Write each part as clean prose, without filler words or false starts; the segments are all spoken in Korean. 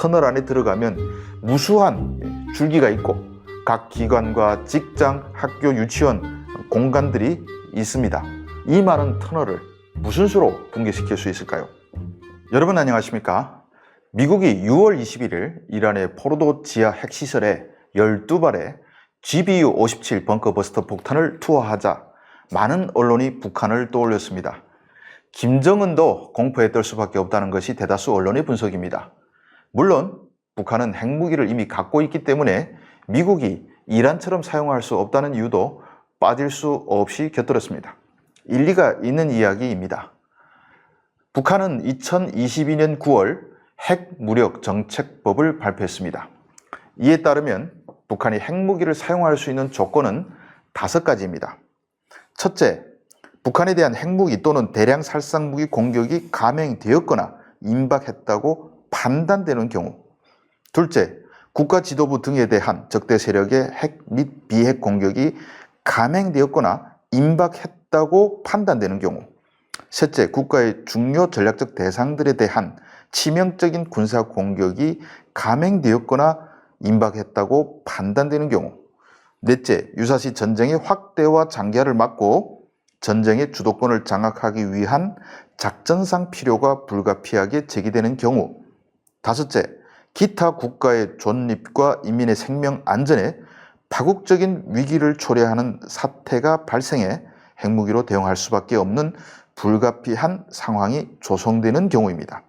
터널 안에 들어가면 무수한 줄기가 있고 각 기관과 직장, 학교, 유치원 공간들이 있습니다. 이 많은 터널을 무슨 수로 붕괴시킬 수 있을까요? 여러분 안녕하십니까? 미국이 6월 21일 이란의 포르도 지하 핵시설에 12발의 GBU-57 벙커버스터 폭탄을 투하하자 많은 언론이 북한을 떠올렸습니다. 김정은도 공포에 떨 수밖에 없다는 것이 대다수 언론의 분석입니다. 물론 북한은 핵무기를 이미 갖고 있기 때문에 미국이 이란처럼 사용할 수 없다는 이유도 빠질 수 없이 곁들였습니다. 일리가 있는 이야기입니다. 북한은 2022년 9월 핵무력 정책법을 발표했습니다. 이에 따르면 북한이 핵무기를 사용할 수 있는 조건은 5가지입니다. 첫째, 북한에 대한 핵무기 또는 대량 살상무기 공격이 감행되었거나 임박했다고 판단되는 경우. 둘째, 국가 지도부 등에 대한 적대 세력의 핵 및 비핵 공격이 감행되었거나 임박했다고 판단되는 경우. 셋째, 국가의 중요 전략적 대상들에 대한 치명적인 군사 공격이 감행되었거나 임박했다고 판단되는 경우. 넷째, 유사시 전쟁의 확대와 장기화를 막고 전쟁의 주도권을 장악하기 위한 작전상 필요가 불가피하게 제기되는 경우. 다섯째, 기타 국가의 존립과 인민의 생명 안전에 파국적인 위기를 초래하는 사태가 발생해 핵무기로 대응할 수밖에 없는 불가피한 상황이 조성되는 경우입니다.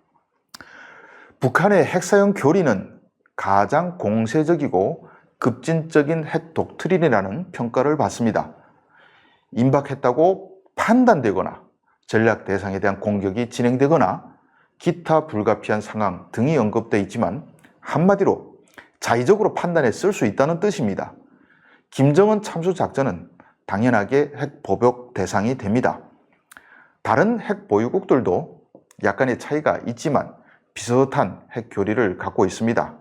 북한의 핵사용 교리는 가장 공세적이고 급진적인 핵 독트린이라는 평가를 받습니다. 임박했다고 판단되거나 전략 대상에 대한 공격이 진행되거나 기타 불가피한 상황 등이 언급되어 있지만 한마디로 자의적으로 판단해 쓸 수 있다는 뜻입니다. 김정은 참수 작전은 당연하게 핵 보복 대상이 됩니다. 다른 핵 보유국들도 약간의 차이가 있지만 비슷한 핵 교리를 갖고 있습니다.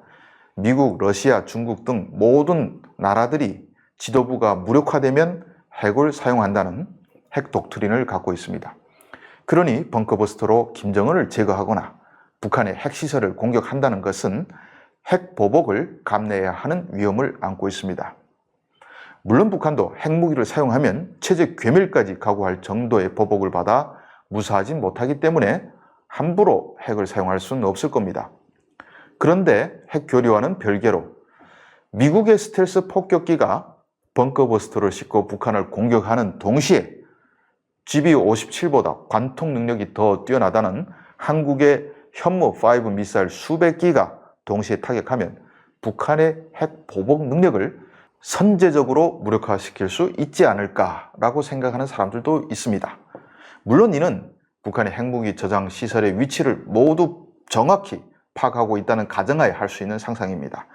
미국, 러시아, 중국 등 모든 나라들이 지도부가 무력화되면 핵을 사용한다는 핵 독트린을 갖고 있습니다. 그러니 벙커버스터로 김정은을 제거하거나 북한의 핵시설을 공격한다는 것은 핵 보복을 감내해야 하는 위험을 안고 있습니다. 물론 북한도 핵무기를 사용하면 체제 괴멸까지 각오할 정도의 보복을 받아 무사하지 못하기 때문에 함부로 핵을 사용할 수는 없을 겁니다. 그런데 핵 교리와는 별개로 미국의 스텔스 폭격기가 벙커버스터를 싣고 북한을 공격하는 동시에 GBU-57보다 관통 능력이 더 뛰어나다는 한국의 현무5 미사일 수백 기가 동시에 타격하면 북한의 핵 보복 능력을 선제적으로 무력화시킬 수 있지 않을까라고 생각하는 사람들도 있습니다. 물론 이는 북한의 핵무기 저장 시설의 위치를 모두 정확히 파악하고 있다는 가정하에 할 수 있는 상상입니다.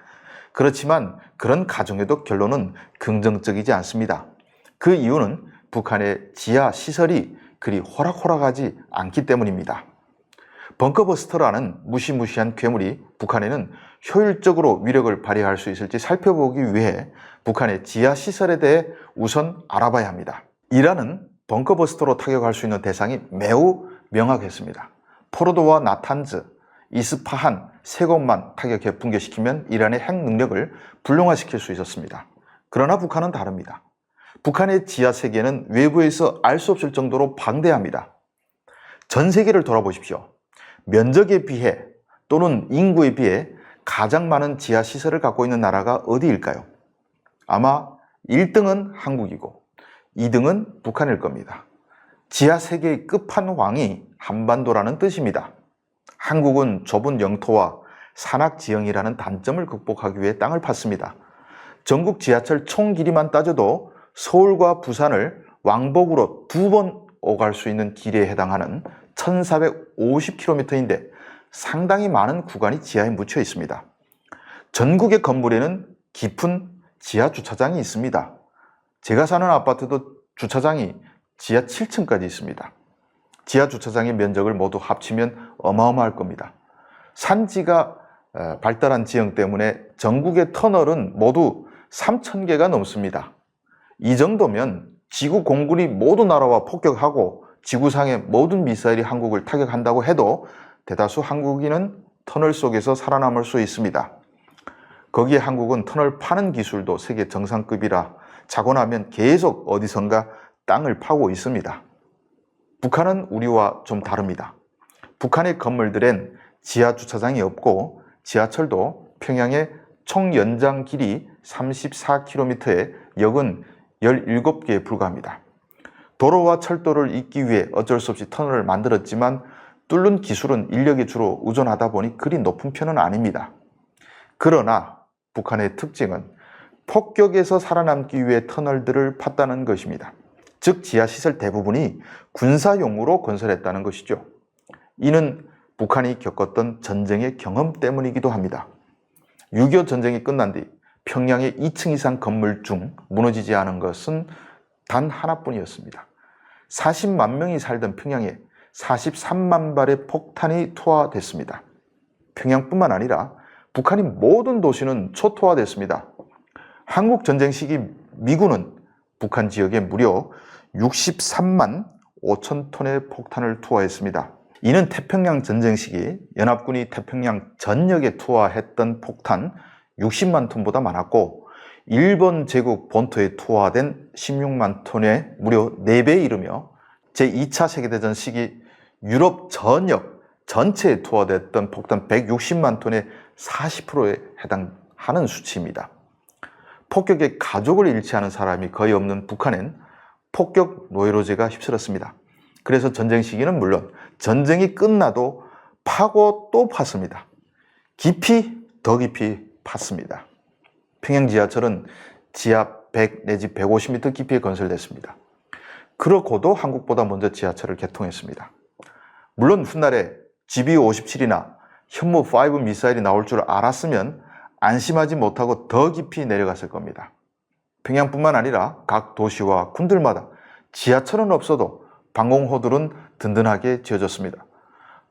그렇지만 그런 가정에도 결론은 긍정적이지 않습니다. 그 이유는 북한의 지하 시설이 그리 호락호락하지 않기 때문입니다. 벙커버스터라는 무시무시한 괴물이 북한에는 효율적으로 위력을 발휘할 수 있을지 살펴보기 위해 북한의 지하 시설에 대해 우선 알아봐야 합니다. 이란은 벙커버스터로 타격할 수 있는 대상이 매우 명확했습니다. 포르도와 나탄즈, 이스파한 세 곳만 타격해 붕괴시키면 이란의 핵 능력을 불용화시킬 수 있었습니다. 그러나 북한은 다릅니다. 북한의 지하 세계는 외부에서 알 수 없을 정도로 방대합니다. 전 세계를 돌아보십시오. 면적에 비해 또는 인구에 비해 가장 많은 지하 시설을 갖고 있는 나라가 어디일까요? 아마 1등은 한국이고 2등은 북한일 겁니다. 지하 세계의 끝판왕이 한반도라는 뜻입니다. 한국은 좁은 영토와 산악지형이라는 단점을 극복하기 위해 땅을 팠습니다. 전국 지하철 총 길이만 따져도 서울과 부산을 왕복으로 2번 오갈 수 있는 길이에 해당하는 1450km인데 상당히 많은 구간이 지하에 묻혀 있습니다. 전국의 건물에는 깊은 지하 주차장이 있습니다. 제가 사는 아파트도 주차장이 지하 7층까지 있습니다. 지하 주차장의 면적을 모두 합치면 어마어마할 겁니다. 산지가 발달한 지형 때문에 전국의 터널은 모두 3,000개가 넘습니다. 이 정도면 지구 공군이 모두 날아와 폭격하고 지구상의 모든 미사일이 한국을 타격한다고 해도 대다수 한국인은 터널 속에서 살아남을 수 있습니다. 거기에 한국은 터널 파는 기술도 세계 정상급이라 자고 나면 계속 어디선가 땅을 파고 있습니다. 북한은 우리와 좀 다릅니다. 북한의 건물들엔 지하 주차장이 없고 지하철도 평양의 총 연장 길이 34km에 역은 17개에 불과합니다. 도로와 철도를 잇기 위해 어쩔 수 없이 터널을 만들었지만 뚫는 기술은 인력에 주로 의존하다 보니 그리 높은 편은 아닙니다. 그러나 북한의 특징은 폭격에서 살아남기 위해 터널들을 팠다는 것입니다. 즉 지하시설 대부분이 군사용으로 건설했다는 것이죠. 이는 북한이 겪었던 전쟁의 경험 때문이기도 합니다. 6.25 전쟁이 끝난 뒤 평양의 2층 이상 건물 중 무너지지 않은 것은 단 하나뿐이었습니다. 40만 명이 살던 평양에 43만 발의 폭탄이 투하됐습니다. 평양뿐만 아니라 북한의 모든 도시는 초토화됐습니다. 한국 전쟁 시기 미군은 북한 지역에 무려 63만 5천 톤의 폭탄을 투하했습니다. 이는 태평양 전쟁 시기 연합군이 태평양 전역에 투하했던 폭탄 60만 톤보다 많았고 일본 제국 본토에 투하된 16만 톤의 무려 4배에 이르며 제2차 세계대전 시기 유럽 전역 전체에 투하됐던 폭탄 160만 톤의 40%에 해당하는 수치입니다. 폭격에 가족을 잃지 않은 사람이 거의 없는 북한엔 폭격 노예로제가 휩쓸었습니다. 그래서 전쟁 시기는 물론 전쟁이 끝나도 파고 또 팠습니다. 깊이 더 깊이 팠습니다. 평양 지하철은 지하 100 내지 150m 깊이에 건설됐습니다. 그렇고도 한국보다 먼저 지하철을 개통했습니다. 물론 훗날에 GBU-57이나 현무5 미사일이 나올 줄 알았으면 안심하지 못하고 더 깊이 내려갔을 겁니다. 평양뿐만 아니라 각 도시와 군들마다 지하철은 없어도 방공호들은 든든하게 지어졌습니다.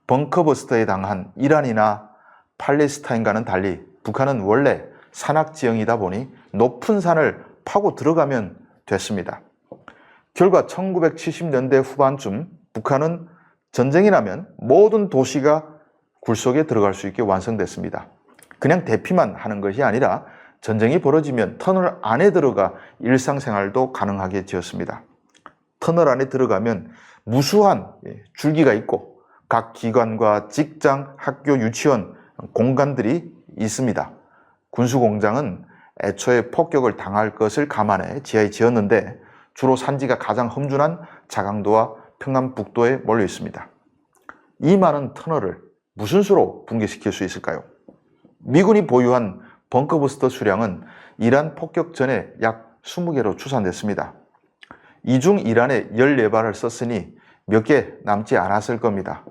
벙커버스터에 당한 이란이나 팔레스타인과는 달리 북한은 원래 산악지형이다 보니 높은 산을 파고 들어가면 됐습니다. 결과 1970년대 후반쯤 북한은 전쟁이 나면 모든 도시가 굴속에 들어갈 수 있게 완성됐습니다. 그냥 대피만 하는 것이 아니라 전쟁이 벌어지면 터널 안에 들어가 일상생활도 가능하게 지었습니다. 터널 안에 들어가면 무수한 줄기가 있고 각 기관과 직장, 학교, 유치원, 공간들이 있습니다. 군수공장은 애초에 폭격을 당할 것을 감안해 지하에 지었는데 주로 산지가 가장 험준한 자강도와 평남북도에 몰려 있습니다. 이 많은 터널을 무슨 수로 붕괴시킬 수 있을까요? 미군이 보유한 벙커버스터 수량은 이란 폭격 전에 약 20개로 추산됐습니다. 이 중 이란에 14발을 썼으니 몇 개 남지 않았을 겁니다.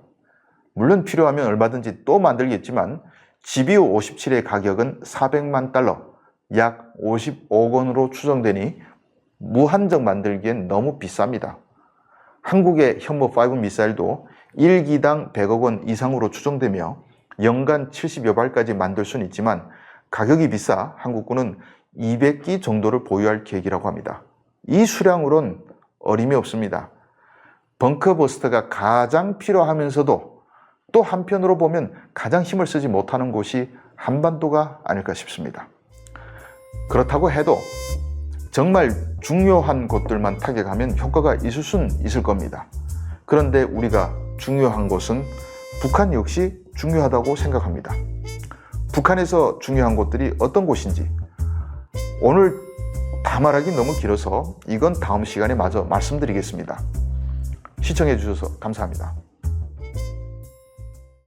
물론 필요하면 얼마든지 또 만들겠지만 GBU-57의 가격은 400만 달러, 약 50억 원으로 추정되니 무한정 만들기엔 너무 비쌉니다. 한국의 현무5 미사일도 1기당 100억 원 이상으로 추정되며 연간 70여 발까지 만들 수는 있지만 가격이 비싸 한국군은 200기 정도를 보유할 계획이라고 합니다. 이 수량으론 어림이 없습니다. 벙커버스터가 가장 필요하면서도 또 한편으로 보면 가장 힘을 쓰지 못하는 곳이 한반도가 아닐까 싶습니다. 그렇다고 해도 정말 중요한 곳들만 타격하면 효과가 있을 수는 있을 겁니다. 그런데 우리가 중요한 곳은 북한 역시 중요하다고 생각합니다. 북한에서 중요한 곳들이 어떤 곳인지 오늘 다 말하기 너무 길어서 이건 다음 시간에 마저 말씀드리겠습니다. 시청해 주셔서 감사합니다.